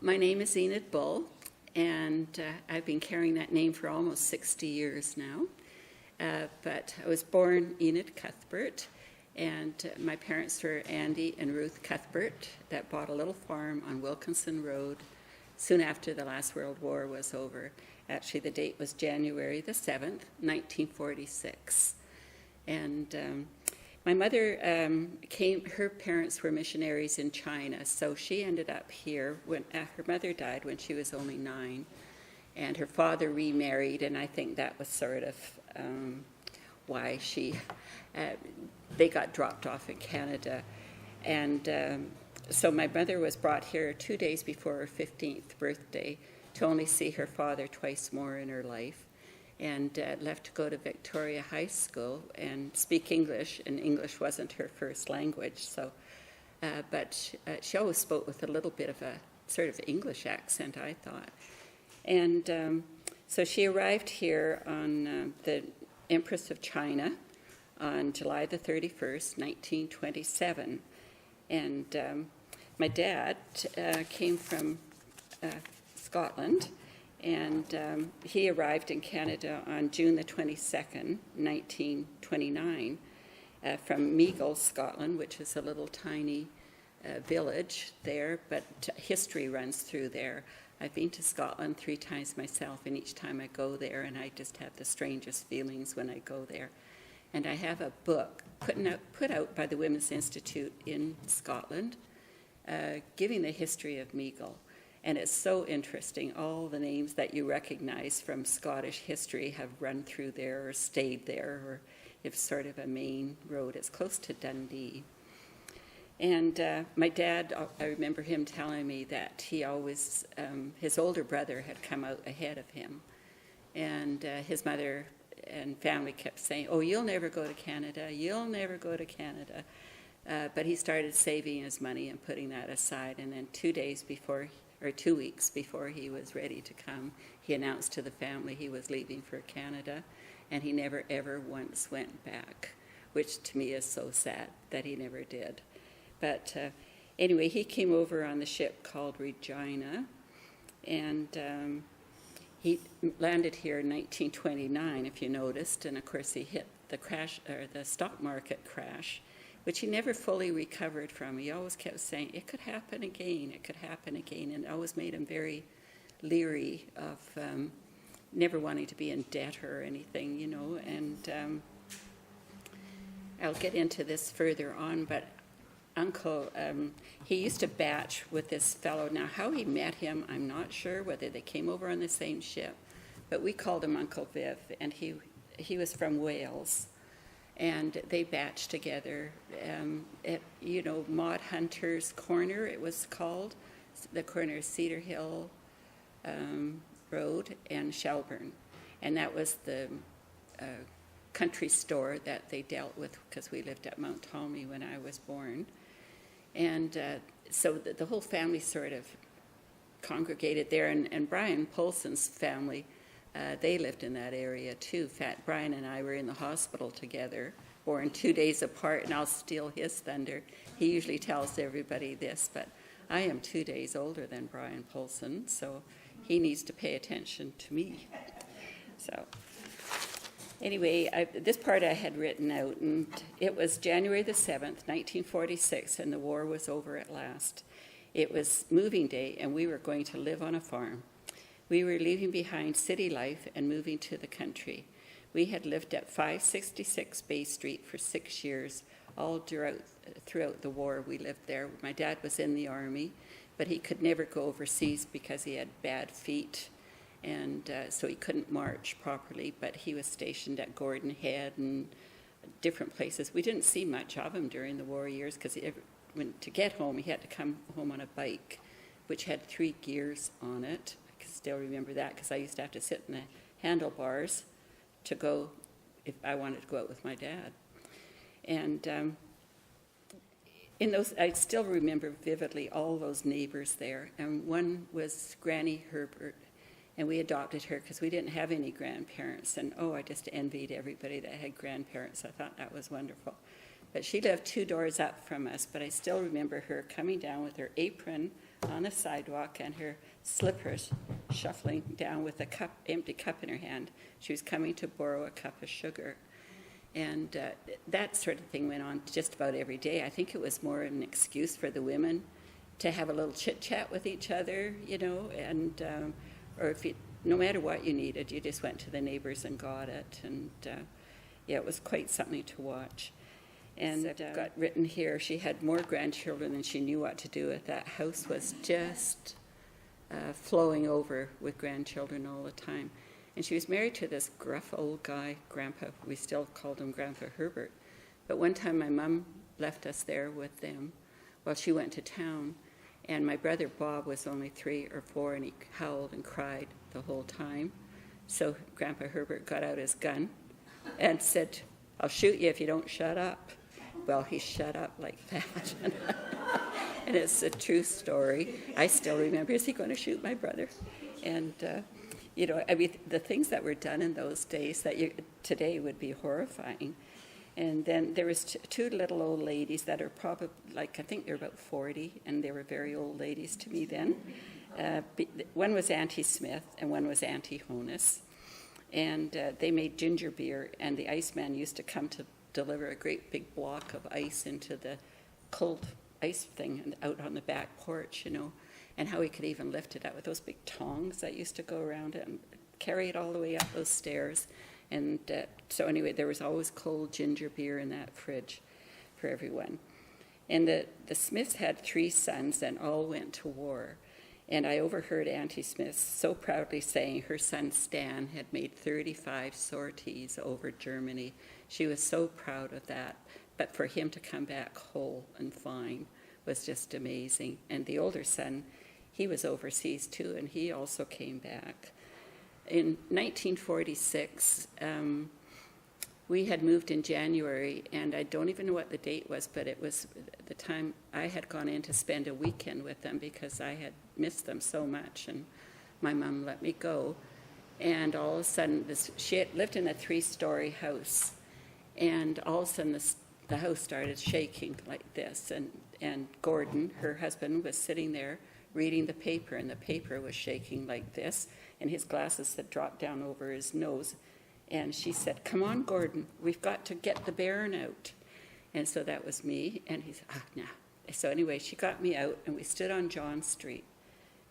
my name is Enid Bull, and I've been carrying that name for almost 60 years now. But I was born Enid Cuthbert, and my parents were Andy and Ruth Cuthbert that bought a little farm on Wilkinson Road soon after the last World War was over. Actually, the date was January the 7th, 1946. And my mother her parents were missionaries in China, so she ended up here when her mother died when she was only 9. And her father remarried, and I think that was sort of why they got dropped off in Canada. And so my mother was brought here 2 days before her 15th birthday to only see her father twice more in her life, and left to go to Victoria High School and speak English, and English wasn't her first language. So, but she always spoke with a little bit of a sort of English accent, I thought. And so she arrived here on the Empress of China on July the 31st, 1927. And my dad came from Scotland, and he arrived in Canada on June the 22nd, 1929, from Meagle, Scotland, which is a little tiny village there, but history runs through there. I've been to Scotland 3 times myself, and each time I go there, and I just have the strangest feelings when I go there. And I have a book put out by the Women's Institute in Scotland, giving the history of Meagle. And it's so interesting. All the names that you recognize from Scottish history have run through there or stayed there, or it's sort of a main road. It's close to Dundee. And my dad, I remember him telling me that he always, his older brother had come out ahead of him. And his mother and family kept saying, "Oh, you'll never go to Canada, you'll never go to Canada." But he started saving his money and putting that aside. And then 2 weeks before he was ready to come, he announced to the family he was leaving for Canada. And he never, ever once went back, which to me is so sad that he never did. But anyway, he came over on the ship called Regina, and he landed here in 1929, if you noticed, and of course he hit the stock market crash, which he never fully recovered from. He always kept saying, it could happen again, and it always made him very leery of never wanting to be in debt or anything, and I'll get into this further on, but Uncle, he used to batch with this fellow. Now, how he met him, I'm not sure, whether they came over on the same ship, but we called him Uncle Viv, and he was from Wales, and they batched together at, Maud Hunter's Corner, it was called, the corner of Cedar Hill Road and Shelburne, and that was the country store that they dealt with, because we lived at Mount Tommy when I was born. And so the whole family sort of congregated there, and Brian Polson's family, they lived in that area too. Brian and I were in the hospital together, born 2 days apart, and I'll steal his thunder. He usually tells everybody this, but I am 2 days older than Brian Polson, so he needs to pay attention to me. So anyway, this part I had written out, and it was January the 7th, 1946, and the war was over at last. It was moving day, and we were going to live on a farm. We were leaving behind city life and moving to the country. We had lived at 566 Bay Street for 6 years. All throughout the war, we lived there. My dad was in the Army, but he could never go overseas because he had bad feet. And so he couldn't march properly, but he was stationed at Gordon Head and different places. We didn't see much of him during the war years, because to get home, he had to come home on a bike, which had 3 gears on it. I can still remember that, because I used to have to sit in the handlebars to go if I wanted to go out with my dad. And I still remember vividly all those neighbors there. And one was Granny Herbert, and we adopted her because we didn't have any grandparents. And, I just envied everybody that had grandparents. I thought that was wonderful. But she lived 2 doors up from us, but I still remember her coming down with her apron on the sidewalk and her slippers shuffling down with a empty cup in her hand. She was coming to borrow a cup of sugar. And that sort of thing went on just about every day. I think it was more an excuse for the women to have a little chit-chat with each other, and or if you, no matter what you needed, you just went to the neighbors and got it. And it was quite something to watch. And I've got written here, she had more grandchildren than she knew what to do with. That house was just flowing over with grandchildren all the time. And she was married to this gruff old guy, Grandpa. We still called him Grandpa Herbert. But one time my mom left us there with them while she went to town. And my brother Bob was only 3 or 4, and he howled and cried the whole time. So Grandpa Herbert got out his gun and said, "I'll shoot you if you don't shut up." Well, he shut up like that. And it's a true story. I still remember, is he going to shoot my brother? And, the things that were done in those days that today would be horrifying. And then there was two little old ladies that are probably, I think they're about 40, and they were very old ladies to me then. One was Auntie Smith, and one was Auntie Honus. And they made ginger beer, and the iceman used to come to deliver a great big block of ice into the cold ice thing and out on the back porch, and how he could even lift it out with those big tongs that used to go around it and carry it all the way up those stairs. And so anyway, there was always cold ginger beer in that fridge for everyone. And the Smiths had 3 sons and all went to war. And I overheard Auntie Smith so proudly saying her son Stan had made 35 sorties over Germany. She was so proud of that. But for him to come back whole and fine was just amazing. And the older son, he was overseas too, and he also came back. In 1946, we had moved in January, and I don't even know what the date was, but it was the time I had gone in to spend a weekend with them because I had missed them so much, and my mom let me go. And all of a sudden, she had lived in a 3-story house, and all of a sudden the house started shaking like this, and Gordon, her husband, was sitting there reading the paper, and the paper was shaking like this, and his glasses had dropped down over his nose. And she said, "Come on, Gordon, we've got to get the bairn out." And so that was me, and he said, "No." So anyway, she got me out, and we stood on John Street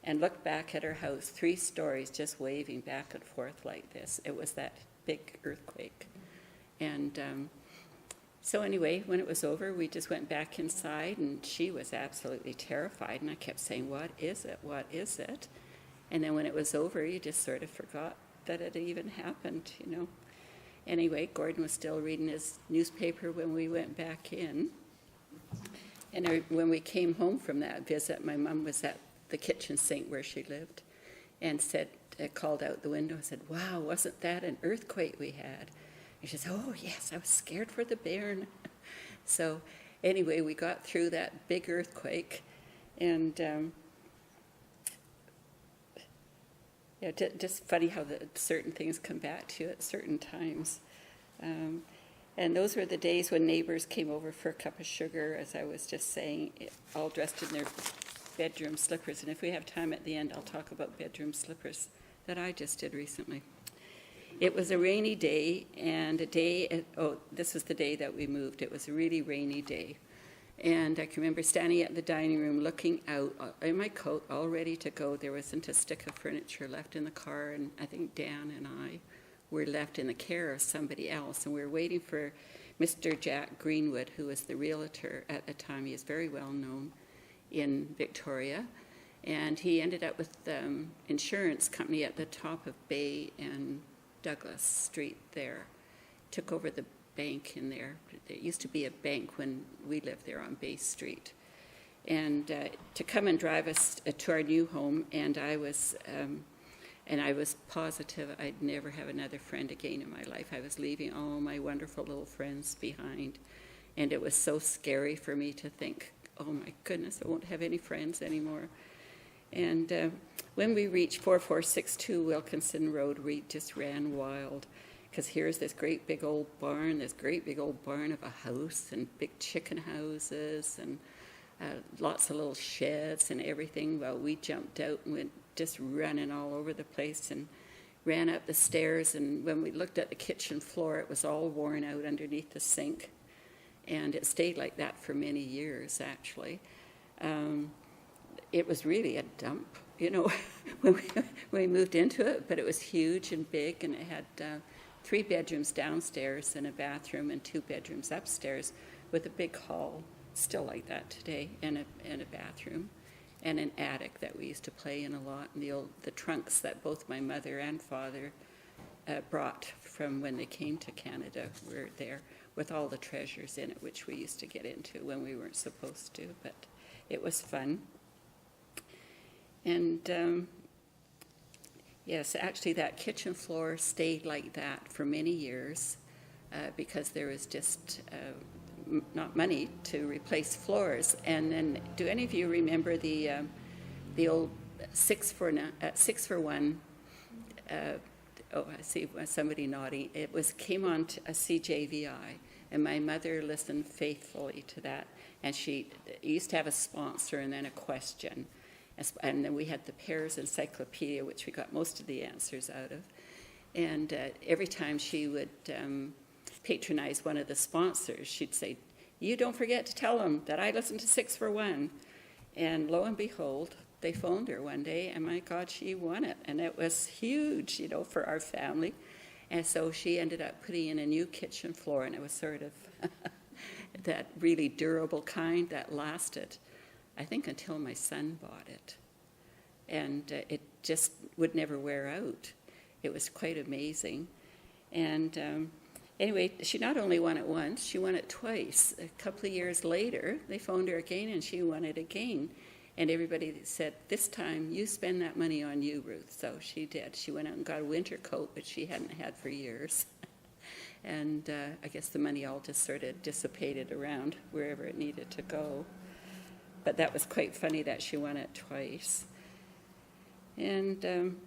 and looked back at her house, 3 stories, just waving back and forth like this. It was that big earthquake. And so anyway, when it was over, we just went back inside, and she was absolutely terrified, and I kept saying, "What is it? What is it?" And then when it was over, you just sort of forgot that it even happened, Anyway, Gordon was still reading his newspaper when we went back in. And when we came home from that visit, my mom was at the kitchen sink where she lived and called out the window and said, "Wow, wasn't that an earthquake we had?" And she said, "Oh, yes, I was scared for the bairn." So anyway, we got through that big earthquake, and just funny how certain things come back to you at certain times. And those were the days when neighbors came over for a cup of sugar, as I was just saying, all dressed in their bedroom slippers. And if we have time at the end, I'll talk about bedroom slippers that I just did recently. It was a rainy day, and this was the day that we moved. It was a really rainy day. And I can remember standing at the dining room looking out in my coat, all ready to go. There wasn't a stick of furniture left in the car, and I think Dan and I were left in the care of somebody else. And we were waiting for Mr. Jack Greenwood, who was the realtor at the time. He is very well known in Victoria. And he ended up with the insurance company at the top of Bay and Douglas Street there. Took over the bank in there. There used to be a bank when we lived there on Bay Street. And to come and drive us to our new home, and I was positive I'd never have another friend again in my life. I was leaving all my wonderful little friends behind, and it was so scary for me to think, oh my goodness, I won't have any friends anymore. And when we reached 4462 Wilkinson Road, we just ran wild, because here's this great big old barn of a house, and big chicken houses, and lots of little sheds and everything. Well, we jumped out and went just running all over the place and ran up the stairs. And when we looked at the kitchen floor, it was all worn out underneath the sink. And it stayed like that for many years, actually. It was really a dump, when we moved into it, but it was huge and big, and it had 3 bedrooms downstairs and a bathroom and 2 bedrooms upstairs with a big hall, still like that today, and a bathroom and an attic that we used to play in a lot, and the trunks that both my mother and father brought from when they came to Canada were there with all the treasures in it, which we used to get into when we weren't supposed to, but it was fun. And yes, actually that kitchen floor stayed like that for many years because there was just not money to replace floors. And then, do any of you remember the old 6 for 1? Oh, I see somebody nodding. It came on to a CJVI, and my mother listened faithfully to that. And she used to have a sponsor and then a question. And then we had the Pears Encyclopedia, which we got most of the answers out of. And every time she would patronize one of the sponsors, she'd say, "You don't forget to tell them that I listened to 6 for 1. And lo and behold, they phoned her one day, and my God, she won it. And it was huge, for our family. And so she ended up putting in a new kitchen floor, and it was sort of that really durable kind that lasted, I think, until my son bought it. And it just would never wear out. It was quite amazing. And anyway, she not only won it once, she won it twice. A couple of years later, they phoned her again, and she won it again. And everybody said, "This time, you spend that money on you, Ruth." So she did. She went out and got a winter coat, which she hadn't had for years. And I guess the money all just sort of dissipated around wherever it needed to go. But that was quite funny that she won it twice. And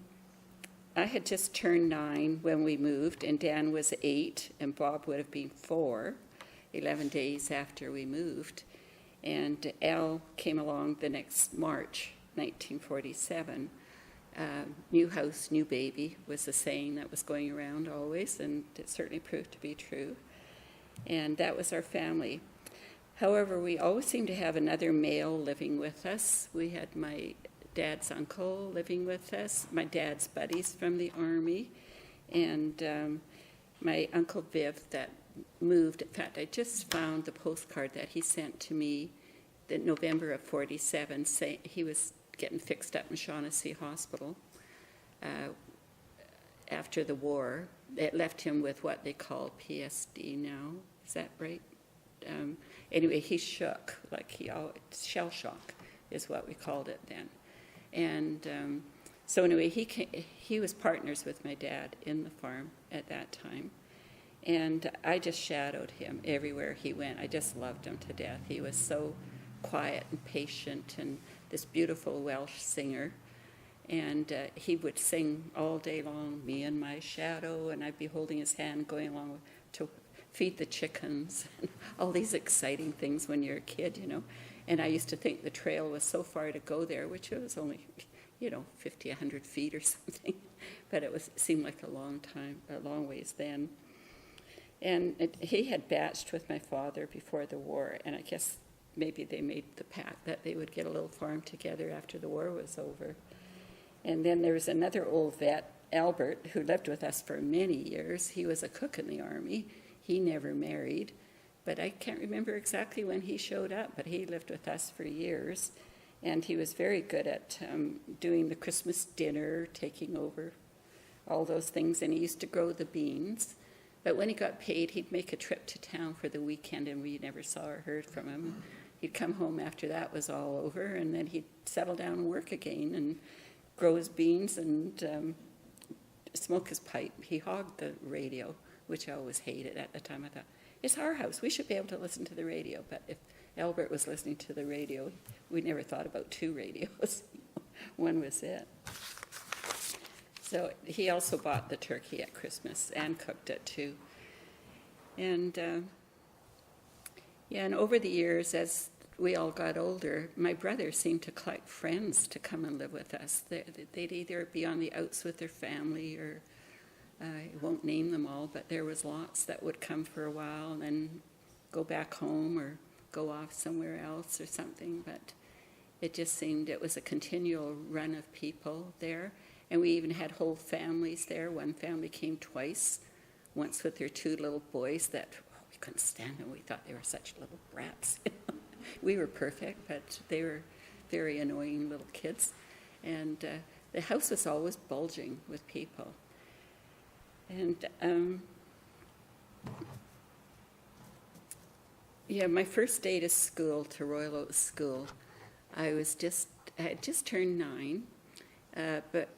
I had just turned 9 when we moved, and Dan was 8, and Bob would have been 4, 11 days after we moved. And Al came along the next March, 1947. New house, new baby was the saying that was going around always, and it certainly proved to be true. And that was our family. However, we always seemed to have another male living with us. We had my dad's uncle living with us, my dad's buddies from the Army, and my Uncle Viv that moved. In fact, I just found the postcard that he sent to me in November of 47, saying he was getting fixed up in Shaughnessy Hospital after the war. It left him with what they call PSD now. Is that right? Anyway, he shook, shell shock is what we called it then. And so anyway, he was partners with my dad in the farm at that time. And I just shadowed him everywhere he went. I just loved him to death. He was so quiet and patient, and this beautiful Welsh singer. And he would sing all day long, "Me and My Shadow," and I'd be holding his hand going along to feed the chickens, and all these exciting things when you're a kid, And I used to think the trail was so far to go there, which it was only, 50, 100 feet or something. But it seemed like a long ways then. And he had batched with my father before the war, and I guess maybe they made the pact that they would get a little farm together after the war was over. And then there was another old vet, Albert, who lived with us for many years. He was a cook in the Army. He never married, but I can't remember exactly when he showed up, but he lived with us for years. And he was very good at doing the Christmas dinner, taking over all those things, and he used to grow the beans. But when he got paid, he'd make a trip to town for the weekend, and we never saw or heard from him. He'd come home after that was all over, and then he'd settle down and work again and grow his beans and smoke his pipe. He hogged the radio, which I always hated at the time. I thought, it's our house. We should be able to listen to the radio. But if Albert was listening to the radio, we never thought about 2 radios. One was it. So he also bought the turkey at Christmas and cooked it too. And and over the years, as we all got older, my brother seemed to collect friends to come and live with us. They'd either be on the outs with their family, or I won't name them all, but there was lots that would come for a while and then go back home or go off somewhere else or something. But it just seemed it was a continual run of people there. And we even had whole families there. One family came twice, once with their 2 little boys that we couldn't stand them. We thought they were such little brats. We were perfect, but they were very annoying little kids. And the house was always bulging with people. And my first day to school, to Royal Oaks School, I had just turned 9, but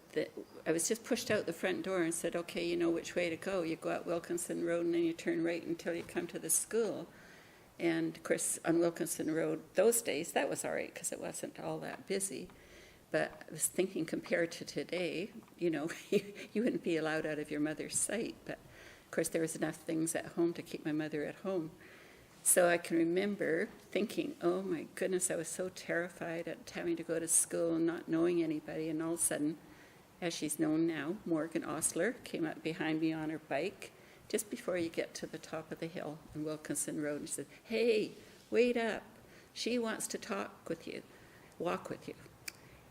I was just pushed out the front door and said, okay, you know which way to go. You go out Wilkinson Road and then you turn right until you come to the school. And of course, on Wilkinson Road, those days, that was all right because it wasn't all that busy. But I was thinking, compared to today, you wouldn't be allowed out of your mother's sight. But of course, there was enough things at home to keep my mother at home. So I can remember thinking, oh my goodness, I was so terrified at having to go to school and not knowing anybody. And all of a sudden, as she's known now, Morgan Osler came up behind me on her bike just before you get to the top of the hill on Wilkinson Road. And she said, hey, wait up. She wants to talk with you, walk with you.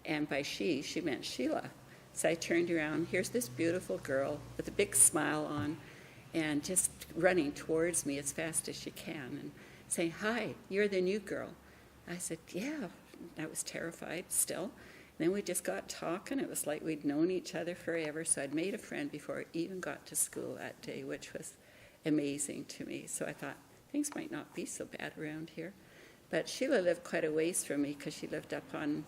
And by she meant Sheila. So I turned around. Here's this beautiful girl with a big smile on and just running towards me as fast as she can and saying, hi, you're the new girl. I said, yeah. I was terrified still. And then we just got talking. It was like we'd known each other forever. So I'd made a friend before I even got to school that day, which was amazing to me. So I thought, things might not be so bad around here. But Sheila lived quite a ways from me because she lived up on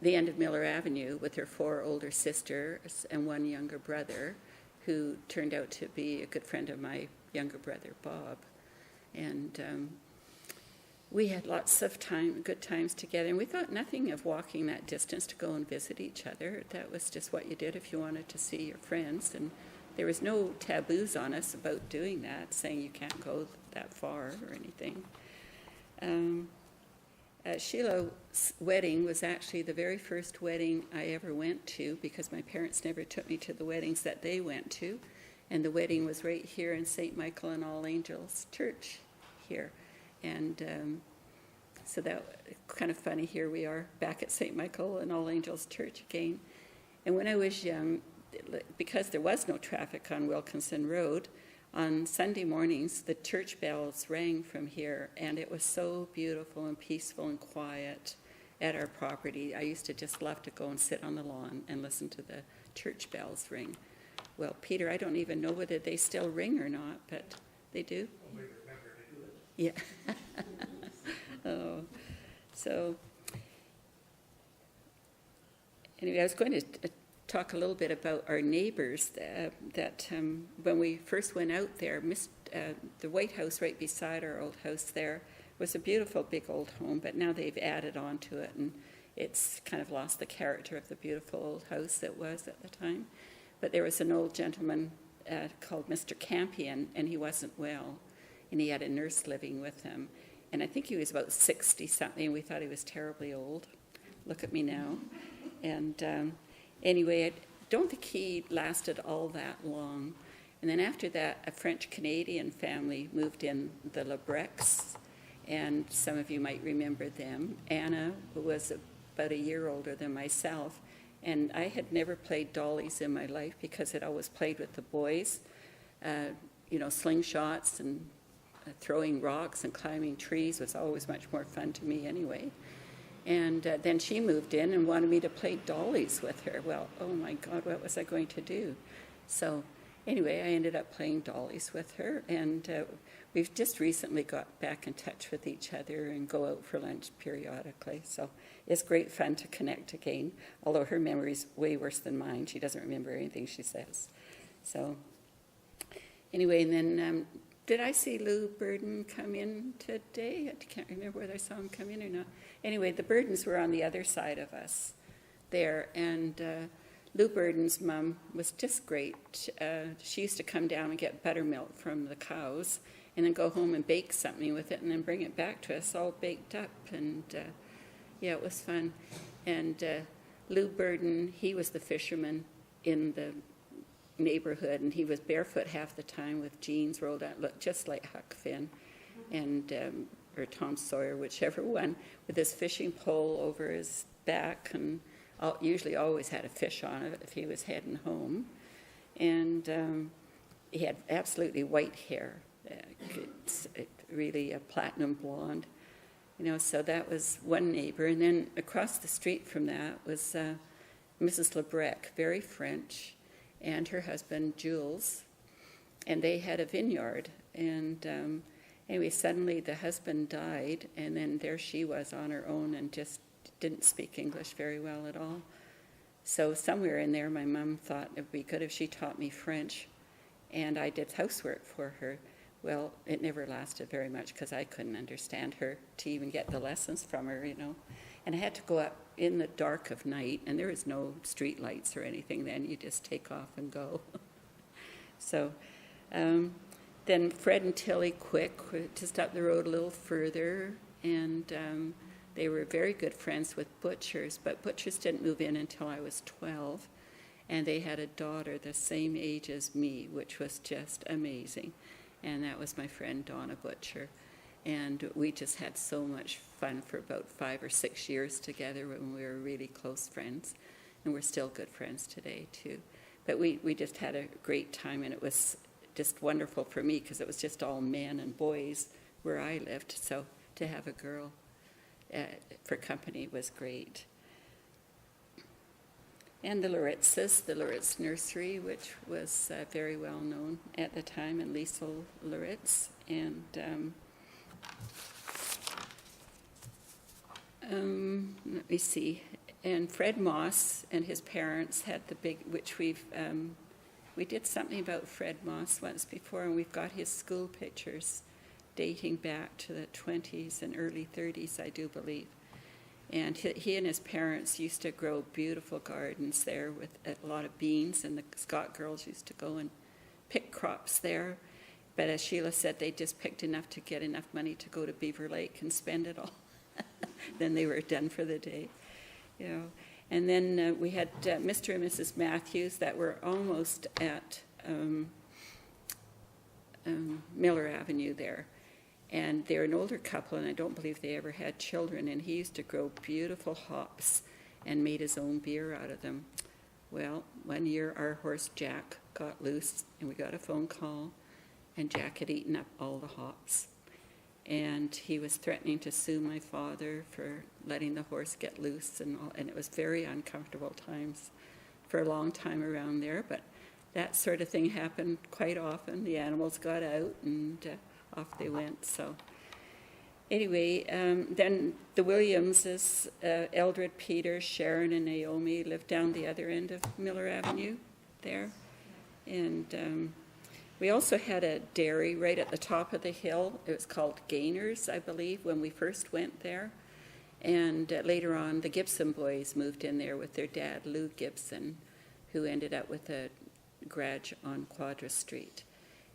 the end of Miller Avenue with her 4 older sisters and 1 younger brother, who turned out to be a good friend of my younger brother, Bob. And we had lots of good times together, and we thought nothing of walking that distance to go and visit each other. That was just what you did if you wanted to see your friends, and there was no taboos on us about doing that, saying you can't go that far or anything. Sheila's wedding was actually the very first wedding I ever went to, because my parents never took me to the weddings that they went to. And the wedding was right here in St. Michael and All Angels Church here. And so that kind of funny, here we are back at St. Michael and All Angels Church again. And when I was young, because there was no traffic on Wilkinson Road, on Sunday mornings, the church bells rang from here, and it was so beautiful and peaceful and quiet at our property. I used to just love to go and sit on the lawn and listen to the church bells ring. Well, Peter, I don't even know whether they still ring or not, but they do? We remember to do it. Yeah. Oh, so anyway, I was going to talk a little bit about our neighbors that when we first went out there, the White House right beside our old house there was a beautiful big old home, but now they've added on to it, and it's kind of lost the character of the beautiful old house it was at the time. But there was an old gentleman called Mr. Campion, and he wasn't well, and he had a nurse living with him. And I think he was about 60-something, and we thought he was terribly old. Look at me now. And anyway, I don't think he lasted all that long. And then after that, a French-Canadian family moved in, the Lebrecs, and some of you might remember them. Anna, who was about a year older than myself, and I had never played dollies in my life because I'd always played with the boys, slingshots and throwing rocks and climbing trees was always much more fun to me anyway. And then she moved in and wanted me to play dollies with her. Well, oh my God, what was I going to do? So anyway, I ended up playing dollies with her, and we've just recently got back in touch with each other and go out for lunch periodically. So it's great fun to connect again, although her memory's way worse than mine. She doesn't remember anything she says. So anyway, and then did I see Lou Burden come in today? I can't remember whether I saw him come in or not. Anyway, the Burdens were on the other side of us there, and Lou Burden's mom was just great. She used to come down and get buttermilk from the cows and then go home and bake something with it and then bring it back to us all baked up. And yeah, it was fun. And Lou Burden, he was the fisherman in the neighborhood, and he was barefoot half the time with jeans rolled out, looked just like Huck Finn and or Tom Sawyer, whichever one, with his fishing pole over his back, and usually always had a fish on it if he was heading home. And he had absolutely white hair, it's really a platinum blonde, you know. So that was one neighbor. And then across the street from that was Mrs. Lebrec, very French, and her husband Jules, and they had a vineyard. And anyway, suddenly the husband died, and then there she was on her own and just didn't speak English very well at all. So somewhere in there, my mom thought it would be good if she taught me French, and I did housework for her. Well, it never lasted very much because I couldn't understand her to even get the lessons from her, you know. And I had to go up in the dark of night, and there was no street lights or anything then. You just take off and go. So then Fred and Tilly Quick were just up the road a little further, and they were very good friends with Butchers, but Butchers didn't move in until I was 12, and they had a daughter the same age as me, which was just amazing. And that was my friend Donna Butcher. And we just had so much fun for about 5 or 6 years together when we were really close friends. And we're still good friends today, too. But we just had a great time, and it was just wonderful for me because it was just all men and boys where I lived. So to have a girl for company was great. And the Loritzes, the Loritz Nursery, which was very well known at the time, and Liesel Loritz. And let me see. And Fred Moss and his parents had the big, which we did something about Fred Moss once before, and we've got his school pictures dating back to the 20s and early 30s, I do believe. And he and his parents used to grow beautiful gardens there with a lot of beans, and the Scott girls used to go and pick crops there. But as Sheila said, they just picked enough to get enough money to go to Beaver Lake and spend it all. Then they were done for the day, you know. And then we had Mr. and Mrs. Matthews that were almost at Miller Avenue there. And they're an older couple, and I don't believe they ever had children. And he used to grow beautiful hops and made his own beer out of them. Well, one year our horse Jack got loose, and we got a phone call, and Jack had eaten up all the hops. And he was threatening to sue my father for letting the horse get loose, and it was very uncomfortable times for a long time around there. But that sort of thing happened quite often. The animals got out, and off they went. So anyway, then the Williamses, Eldred, Peter, Sharon, and Naomi lived down the other end of Miller Avenue there. And we also had a dairy right at the top of the hill. It was called Gainers, I believe, when we first went there. And later on, the Gibson boys moved in there with their dad, Lou Gibson, who ended up with a garage on Quadra Street.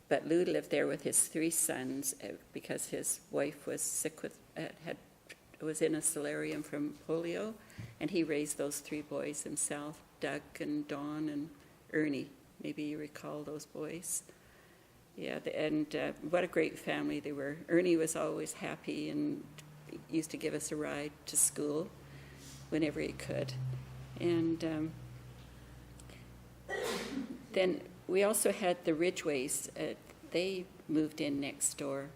But Lou lived there with his 3 sons because his wife was sick with, was in a solarium from polio, and he raised those 3 boys himself, Doug and Don and Ernie. Maybe you recall those boys. Yeah, and what a great family they were. Ernie was always happy and used to give us a ride to school whenever he could. And then we also had the Ridgeways. They moved in next door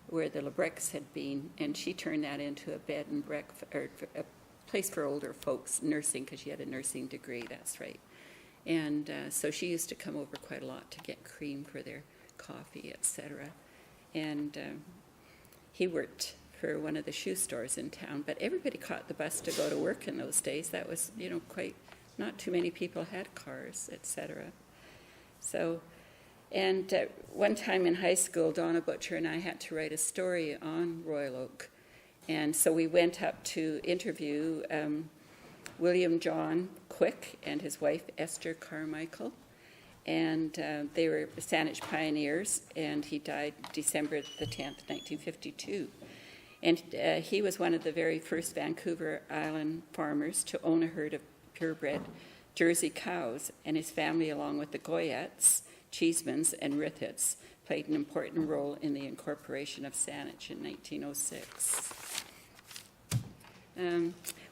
where the Lebrecs had been, and she turned that into a bed and breakfast, or a place for older folks, nursing, because she had a nursing degree, that's right. And so she used to come over quite a lot to get cream for their coffee, etc. And he worked for one of the shoe stores in town, but everybody caught the bus to go to work in those days. That was, you know, quite, not too many people had cars, etc. So, and one time in high school, Donna Butcher and I had to write a story on Royal Oak. And so we went up to interview William John Quick and his wife Esther Carmichael, and they were Saanich pioneers, and he died December the 10th, 1952. And he was one of the very first Vancouver Island farmers to own a herd of purebred Jersey cows, and his family, along with the Goyettes, Cheesemans, and Rithets, played an important role in the incorporation of Saanich in 1906.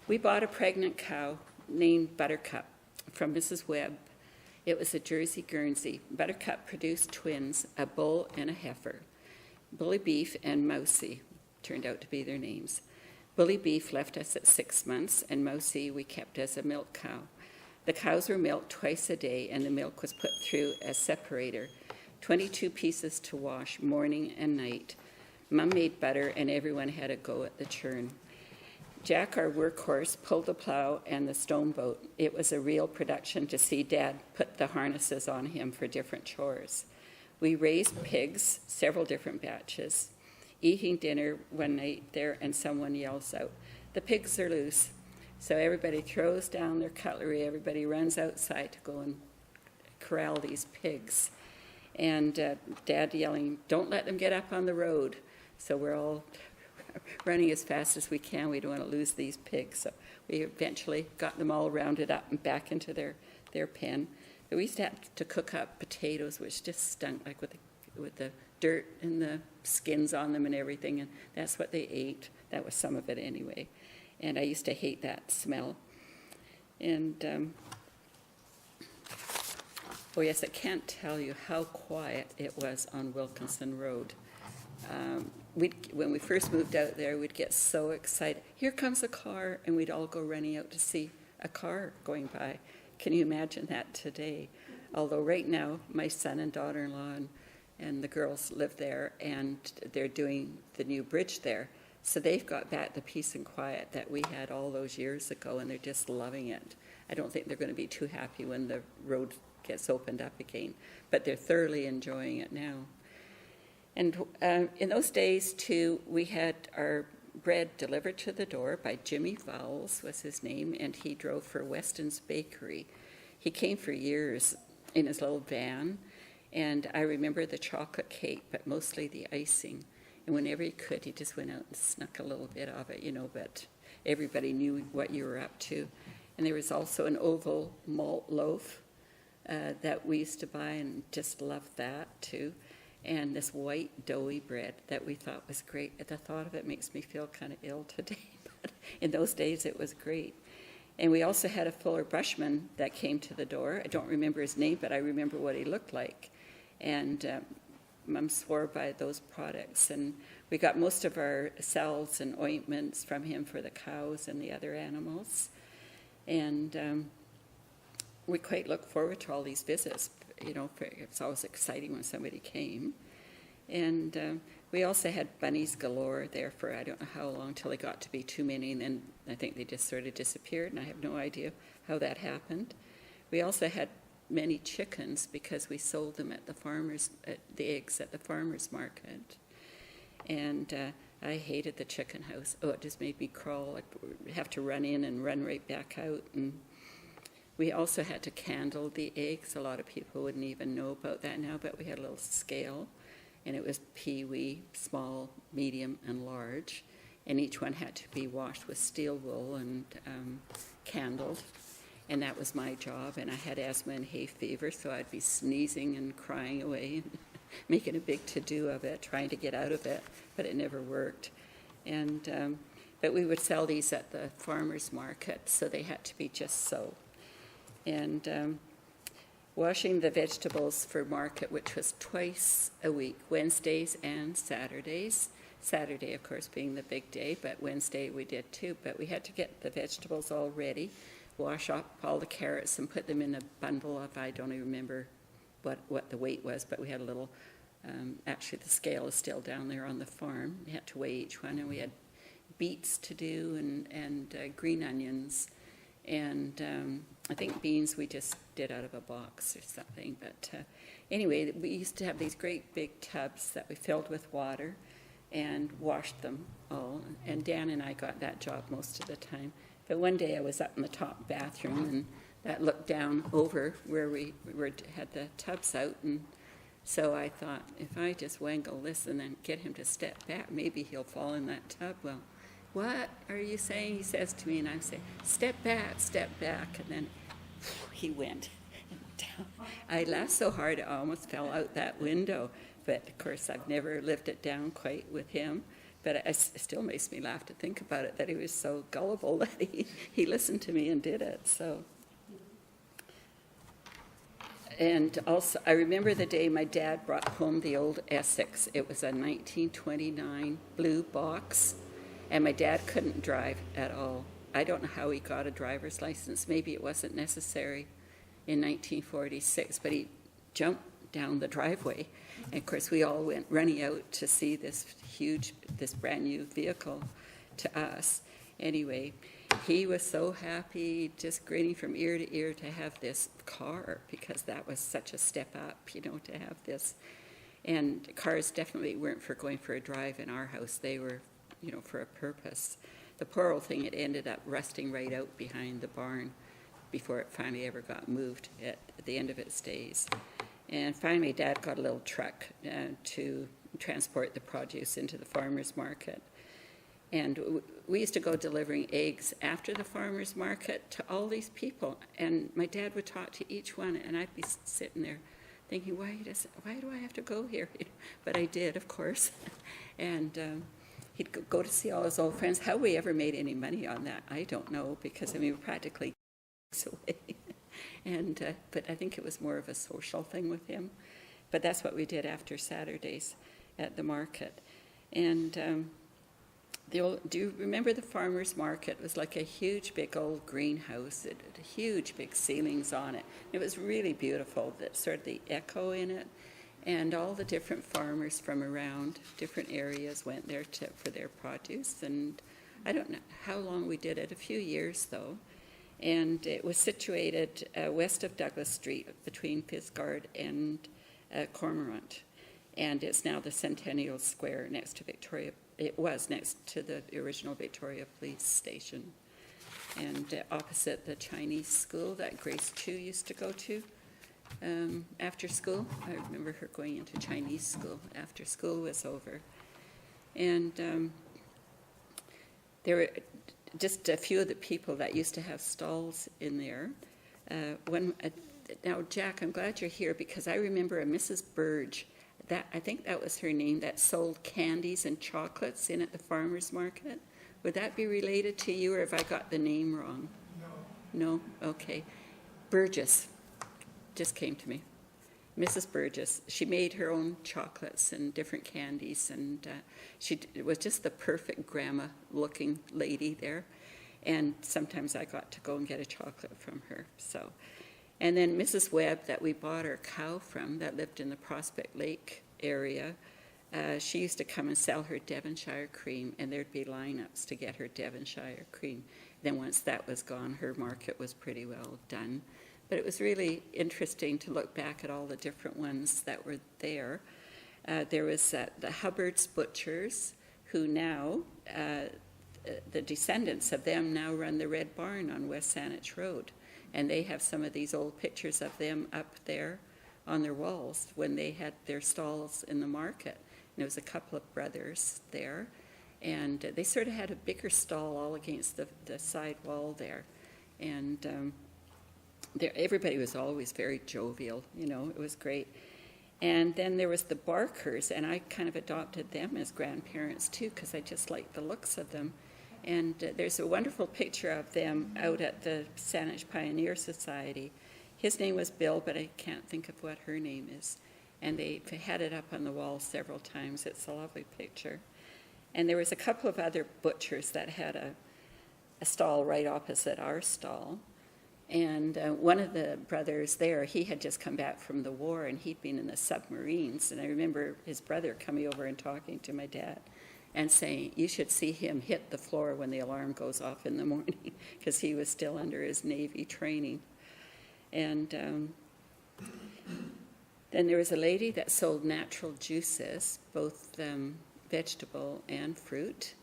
We bought a pregnant cow named Buttercup from Mrs. Webb. It was a Jersey Guernsey. Buttercup produced twins, a bull and a heifer. Bully Beef and Mousie turned out to be their names. Bully Beef left us at 6 months, and Mousie we kept as a milk cow. The cows were milked twice a day, and the milk was put through a separator, 22 pieces to wash morning and night. Mum made butter, and everyone had a go at the churn. Jack, our workhorse, pulled the plow and the stone boat. It was a real production to see Dad put the harnesses on him for different chores. We raised pigs, several different batches. Eating dinner one night there, and someone yells out, "The pigs are loose." So everybody throws down their cutlery, everybody runs outside to go and corral these pigs. And Dad yelling, "Don't let them get up on the road." So we're all running as fast as we can. We don't want to lose these pigs. So we eventually got them all rounded up and back into their pen. But we used to have to cook up potatoes, which just stunk, like with the dirt and the skins on them and everything, and that's what they ate. That was some of it anyway. And I used to hate that smell. And, oh yes, I can't tell you how quiet it was on Wilkinson Road. When we first moved out there, we'd get so excited. Here comes a car, and we'd all go running out to see a car going by. Can you imagine that today? Although right now, my son and daughter-in-law and the girls live there, and they're doing the new bridge there. So they've got back the peace and quiet that we had all those years ago, and they're just loving it. I don't think they're going to be too happy when the road gets opened up again, but they're thoroughly enjoying it now. And in those days, too, we had our bread delivered to the door by Jimmy Vowles was his name, and he drove for Weston's Bakery. He came for years in his little van, and I remember the chocolate cake, but mostly the icing. And whenever he could, he just went out and snuck a little bit of it, but everybody knew what you were up to. And there was also an oval malt loaf that we used to buy, and just loved that, too. And this white doughy bread that we thought was great. The thought of it makes me feel kind of ill today, but in those days it was great. And we also had a Fuller Brushman that came to the door. I don't remember his name, but I remember what he looked like. And Mum swore by those products. And we got most of our salves and ointments from him for the cows and the other animals. And we quite look forward to all these visits. It's always exciting when somebody came. And we also had bunnies galore there for I don't know how long, till they got to be too many, and then I think they just sort of disappeared, and I have no idea how that happened. We also had many chickens because we sold them at the eggs at the farmer's market. And I hated the chicken house. Oh, it just made me crawl. I'd have to run in and run right back out. And we also had to candle the eggs. A lot of people wouldn't even know about that now, but we had a little scale, and it was pee-wee, small, medium, and large, and each one had to be washed with steel wool and candled, and that was my job. And I had asthma and hay fever, so I'd be sneezing and crying away and making a big to-do of it, trying to get out of it, but it never worked. And but we would sell these at the farmer's market, so they had to be just so. And washing the vegetables for market, which was twice a week, Wednesdays and Saturdays. Saturday, of course, being the big day, but Wednesday we did too. But we had to get the vegetables all ready, wash up all the carrots and put them in a bundle of, I don't even remember what the weight was, but we had a little, actually the scale is still down there on the farm. We had to weigh each one, and we had beets to do and green onions. And I think beans we just did out of a box or something. But anyway, we used to have these great big tubs that we filled with water and washed them all. And Dan and I got that job most of the time. But one day I was up in the top bathroom, and that looked down over where we had the tubs out. And so I thought, if I just wangle this and then get him to step back, maybe he'll fall in that tub. Well, what are you saying? He says to me, and I'm saying, step back, and then he went down. I laughed so hard I almost fell out that window, but of course I've never lived it down quite with him. But it still makes me laugh to think about it, that he was so gullible that he listened to me and did it. So. And also, I remember the day my dad brought home the old Essex. It was a 1929 blue box, and my dad couldn't drive at all. I don't know how he got a driver's license. Maybe it wasn't necessary in 1946, but he jumped down the driveway. And of course, we all went running out to see this brand new vehicle to us. Anyway, he was so happy, just grinning from ear to ear to have this car, because that was such a step up, to have this. And cars definitely weren't for going for a drive in our house. They were, for a purpose. The poor old thing, it ended up rusting right out behind the barn before it finally ever got moved at the end of its days. And finally, Dad got a little truck to transport the produce into the farmer's market. And we used to go delivering eggs after the farmer's market to all these people. And my dad would talk to each one, and I'd be sitting there thinking, why do I have to go here? But I did, of course. And he'd go to see all his old friends. How we ever made any money on that, I don't know, because, we were practically away. And but I think it was more of a social thing with him. But that's what we did after Saturdays at the market. And do you remember the farmer's market? It was like a huge big old greenhouse. It had huge big ceilings on it. It was really beautiful, that sort of the echo in it. And all the different farmers from around different areas went there for their produce. And I don't know how long we did it, a few years though. And it was situated west of Douglas Street, between Fisgard and Cormorant. And it's now the Centennial Square next to Victoria. It was next to the original Victoria Police Station. And opposite the Chinese school that Grace Chu used to go to after school. I remember her going into Chinese school after school was over. And there were just a few of the people that used to have stalls in there. Now, Jack, I'm glad you're here, because I remember a Mrs. Burge, I think that was her name, that sold candies and chocolates in at the farmer's market. Would that be related to you, or have I got the name wrong? No? Okay. Burgess just came to me. Mrs. Burgess. She made her own chocolates and different candies, and she was just the perfect grandma-looking lady there. And sometimes I got to go and get a chocolate from her. So, and then Mrs. Webb, that we bought our cow from, that lived in the Prospect Lake area, she used to come and sell her Devonshire cream, and there'd be lineups to get her Devonshire cream. Then once that was gone, her market was pretty well done. But it was really interesting to look back at all the different ones that were there. There was the Hubbard's Butchers, who now, the descendants of them now run the Red Barn on West Saanich Road. And they have some of these old pictures of them up there on their walls when they had their stalls in the market. And there was a couple of brothers there. And they sort of had a bigger stall all against the side wall there. And everybody was always very jovial, it was great. And then there was the Barkers, and I kind of adopted them as grandparents too, because I just liked the looks of them. And there's a wonderful picture of them out at the Saanich Pioneer Society. His name was Bill, but I can't think of what her name is. And they had it up on the wall several times. It's a lovely picture. And there was a couple of other butchers that had a stall right opposite our stall. And one of the brothers there, he had just come back from the war, and he'd been in the submarines. And I remember his brother coming over and talking to my dad and saying, you should see him hit the floor when the alarm goes off in the morning, because he was still under his Navy training. And then there was a lady that sold natural juices, both vegetable and fruit.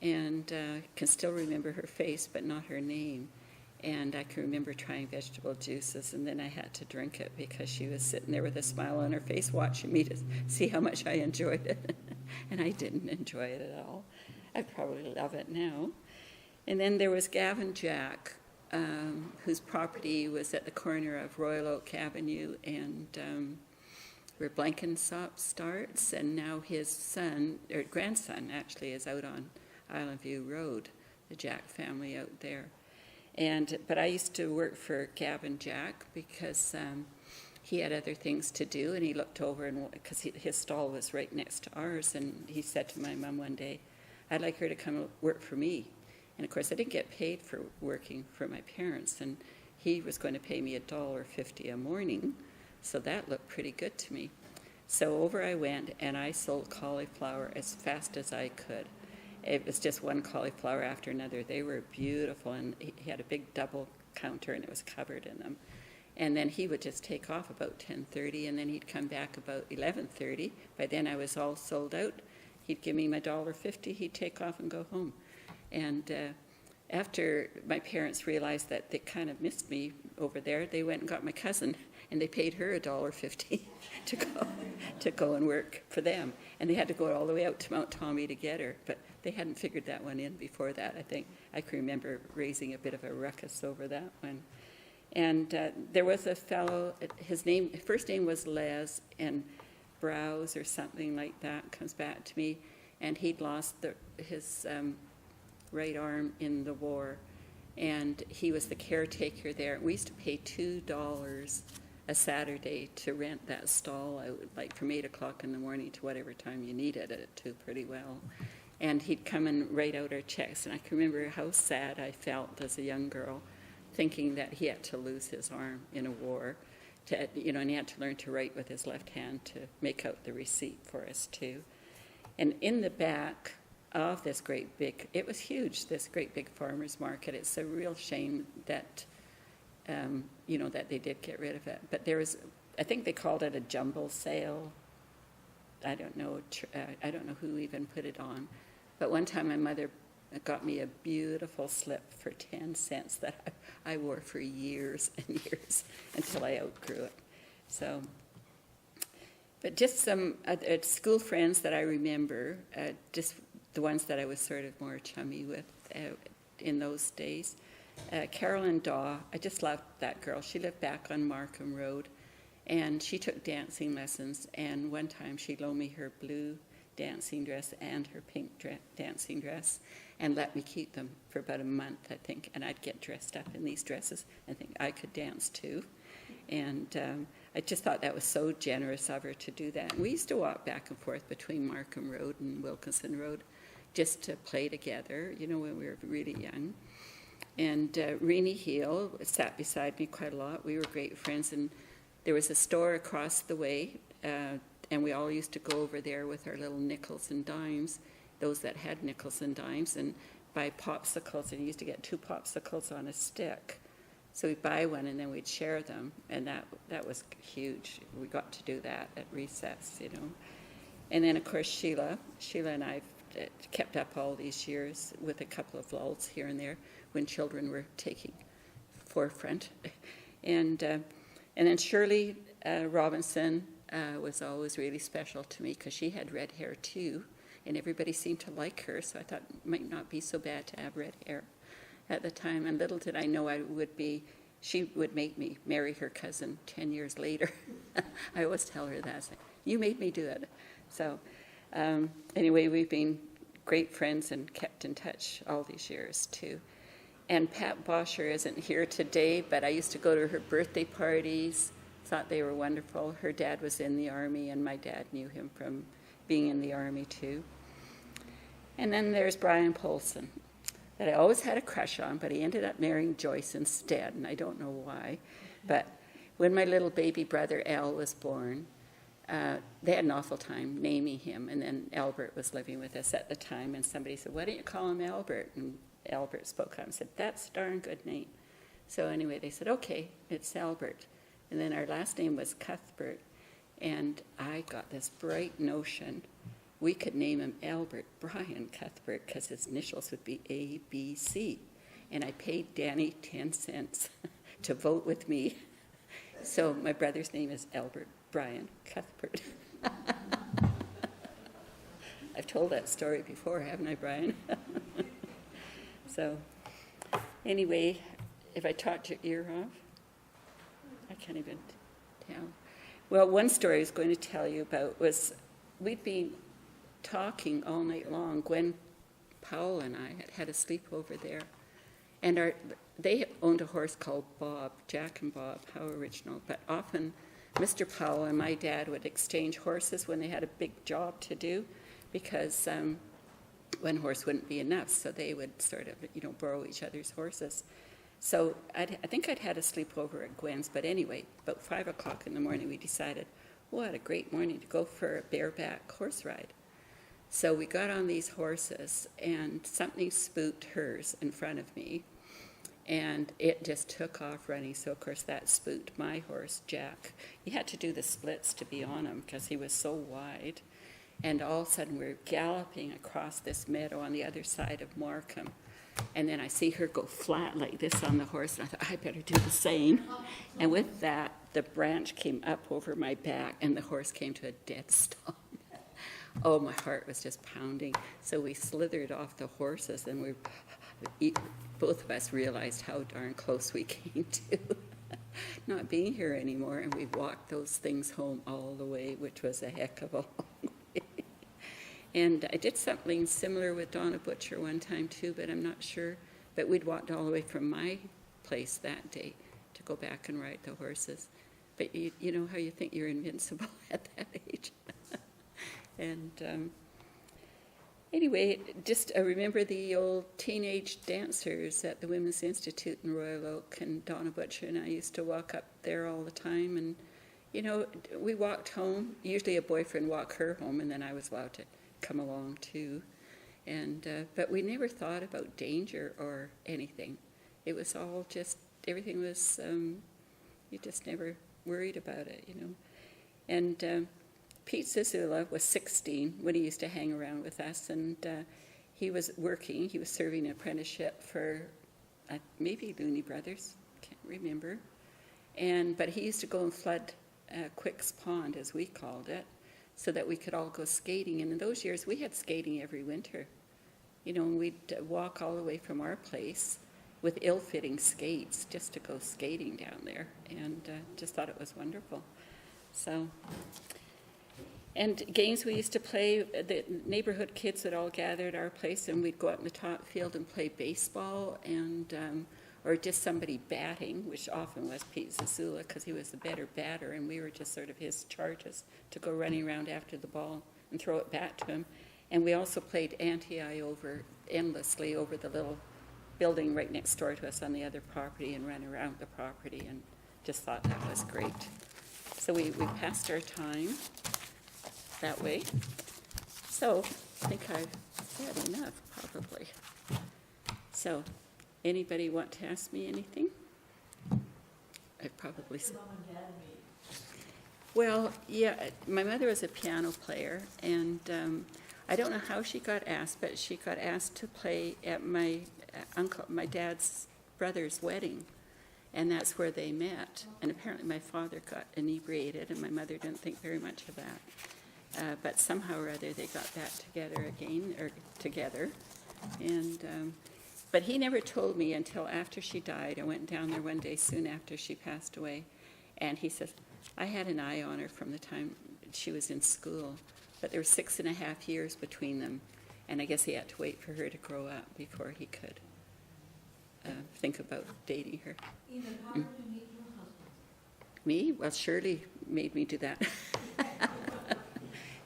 And I can still remember her face, but not her name. And I can remember trying vegetable juices, and then I had to drink it because she was sitting there with a smile on her face watching me to see how much I enjoyed it. And I didn't enjoy it at all. I probably love it now. And then there was Gavin Jack, whose property was at the corner of Royal Oak Avenue and where Blenkinsop starts, and now his son, or grandson actually, is out on Island View Road, the Jack family out there. But I used to work for Gavin Jack because he had other things to do, and he looked over, and because his stall was right next to ours, and he said to my mom one day, "I'd like her to come work for me." And of course, I didn't get paid for working for my parents, and he was going to pay me $1.50 a morning, so that looked pretty good to me. So over I went, and I sold cauliflower as fast as I could. It was just one cauliflower after another. They were beautiful, and he had a big double counter, and it was covered in them. And then he would just take off about 10:30, and then he'd come back about 11:30. By then I was all sold out. He'd give me my $1.50. He'd take off and go home. And after my parents realized that they kind of missed me over there, they went and got my cousin, and they paid her $1.50 to go and work for them. And they had to go all the way out to Mount Tommy to get her, but they hadn't figured that one in before that. I think I can remember raising a bit of a ruckus over that one. And there was a fellow, his first name was Les, and Browse or something like that comes back to me, and he'd lost his right arm in the war, and he was the caretaker there. We used to pay $2 a Saturday to rent that stall out, like from 8 o'clock in the morning to whatever time you needed it to pretty well. And he'd come and write out our checks, and I can remember how sad I felt as a young girl, thinking that he had to lose his arm in a war, and he had to learn to write with his left hand to make out the receipt for us too. And in the back of this great big, it was huge, this great big farmer's market. It's a real shame that, that they did get rid of it. But there was, I think they called it a jumble sale. I don't know who even put it on. But one time my mother got me a beautiful slip for 10 cents that I wore for years and years until I outgrew it. So, but just some school friends that I remember, just the ones that I was sort of more chummy with in those days. Carolyn Daw, I just loved that girl. She lived back on Markham Road, and she took dancing lessons, and one time she loaned me her blue dancing dress and her pink dancing dress and let me keep them for about a month, I think, and I'd get dressed up in these dresses and think I could dance too. And I just thought that was so generous of her to do that. And we used to walk back and forth between Markham Road and Wilkinson Road just to play together, when we were really young. And Renee Heel sat beside me quite a lot. We were great friends, and there was a store across the way, and we all used to go over there with our little nickels and dimes, those that had nickels and dimes, and buy popsicles, and we used to get 2 popsicles on a stick. So we'd buy one, and then we'd share them, and that was huge. We got to do that at recess, And then, of course, Sheila and I kept up all these years with a couple of lulls here and there when children were taking forefront. And then Shirley Robinson was always really special to me because she had red hair too, and everybody seemed to like her, so I thought it might not be so bad to have red hair at the time. And little did I know she would make me marry her cousin 10 years later. I always tell her that. Like, you made me do it. So anyway, we've been great friends and kept in touch all these years too. And Pat Bosher isn't here today, but I used to go to her birthday parties, thought they were wonderful. Her dad was in the Army, and my dad knew him from being in the Army too. And then there's Brian Polson, that I always had a crush on, but he ended up marrying Joyce instead, and I don't know why. But when my little baby brother Al was born, they had an awful time naming him, and then Albert was living with us at the time, and somebody said, "Why don't you call him Albert?" And Albert spoke up and said, "That's a darn good name." So anyway, they said, "Okay, it's Albert." And then our last name was Cuthbert, and I got this bright notion we could name him Albert Brian Cuthbert because his initials would be ABC. and I paid Danny 10 cents to vote with me. So my brother's name is Albert Brian Cuthbert. I've told that story before, haven't I, Brian? So anyway, if I talked your ear off, I can't even tell. Well, one story I was going to tell you about was we'd been talking all night long. Gwen Powell and I had a sleepover there. And they owned a horse called Bob, Jack and Bob, how original. But often Mr. Powell and my dad would exchange horses when they had a big job to do, because one horse wouldn't be enough, so they would sort of, borrow each other's horses. So I think I'd had a sleepover at Gwen's, but anyway, about 5 o'clock in the morning, we decided, what a great morning to go for a bareback horse ride. So we got on these horses, and something spooked hers in front of me, and it just took off running. So, of course, that spooked my horse, Jack. He had to do the splits to be on him because he was so wide. And all of a sudden, we're galloping across this meadow on the other side of Markham. And then I see her go flat like this on the horse, and I thought, I better do the same. And with that, the branch came up over my back, and the horse came to a dead stop. Oh, my heart was just pounding. So we slithered off the horses, and both of us realized how darn close we came to not being here anymore. And we walked those things home all the way, which was a heck of a long way. And I did something similar with Donna Butcher one time too, but I'm not sure. But we'd walked all the way from my place that day to go back and ride the horses. But you know how you think you're invincible at that age. And anyway, just I remember the old teenage dancers at the Women's Institute in Royal Oak, and Donna Butcher and I used to walk up there all the time. And, we walked home. Usually a boyfriend walked her home, and then I was allowed to come along too. And but we never thought about danger or anything. It was all just, everything was, you just never worried about it, And Pete Zazula was 16 when he used to hang around with us, and he was working. He was serving an apprenticeship for maybe Looney Brothers, can't remember. But he used to go and flood Quick's Pond, as we called it, so that we could all go skating. And in those years, we had skating every winter. And we'd walk all the way from our place with ill-fitting skates just to go skating down there, and just thought it was wonderful. So. And games we used to play, the neighborhood kids would all gather at our place, and we'd go out in the top field and play baseball, and or just somebody batting, which often was Pete Zazula, because he was the better batter, and we were just sort of his charges to go running around after the ball and throw it back to him. And we also played ante-I endlessly over the little building right next door to us on the other property, and ran around the property, and just thought that was great. So we passed our time that way. So I think I've said enough, probably. So anybody want to ask me anything? I've probably said. Well, yeah, my mother was a piano player, and I don't know how she got asked, but she got asked to play at my dad's brother's wedding, and that's where they met. And apparently my father got inebriated, and my mother didn't think very much of that. But somehow or other they got back together. And but he never told me until after she died. I went down there one day soon after she passed away, and he says, I had an eye on her from the time she was in school, but there were 6.5 years between them, and I guess he had to wait for her to grow up before he could think about dating her. Enid, how did you meet your husband? Me? Well, Shirley made me do that.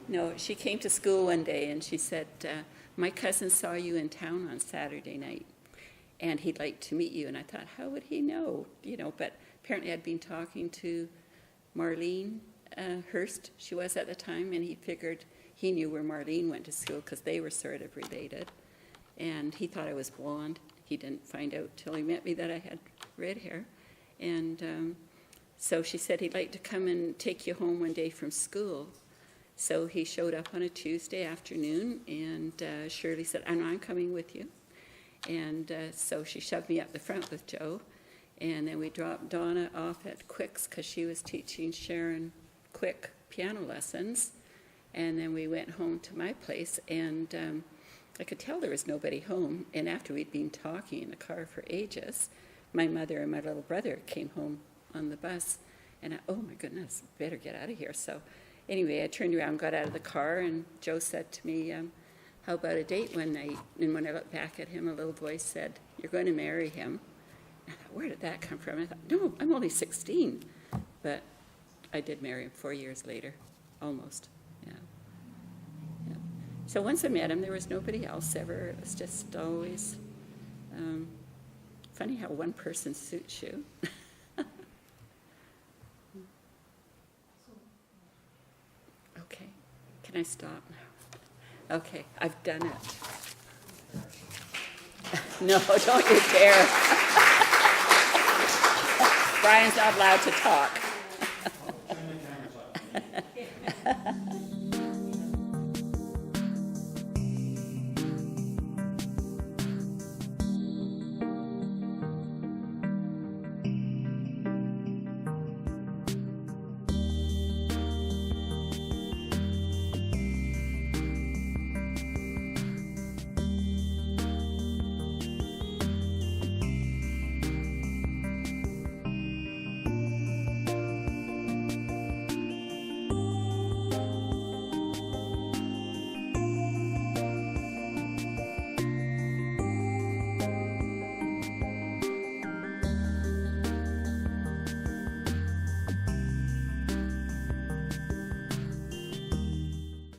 No, she came to school one day and she said, my cousin saw you in town on Saturday night and he'd like to meet you. And I thought, how would he know? But apparently I'd been talking to Marlene Hurst, she was at the time, and he figured he knew where Marlene went to school because they were sort of related. And he thought I was blonde. He didn't find out till he met me that I had red hair. And so she said he'd like to come and take you home one day from school. So he showed up on a Tuesday afternoon, and Shirley said, I'm coming with you. And so she shoved me up the front with Joe. And then we dropped Donna off at Quick's because she was teaching Sharon Quick piano lessons. And then we went home to my place, and I could tell there was nobody home. And after we'd been talking in the car for ages, my mother and my little brother came home on the bus. And oh my goodness, better get out of here. So anyway, I turned around, got out of the car, and Joe said to me, how about a date one night? And when I looked back at him, a little voice said, you're going to marry him. I thought, where did that come from? I thought, no, I'm only 16. But I did marry him 4 years later, almost, yeah. Yeah. So once I met him, there was nobody else ever. It was just always funny how one person suits you. Okay, can I stop now? Okay, I've done it. No, don't you dare. Brian's not allowed to talk.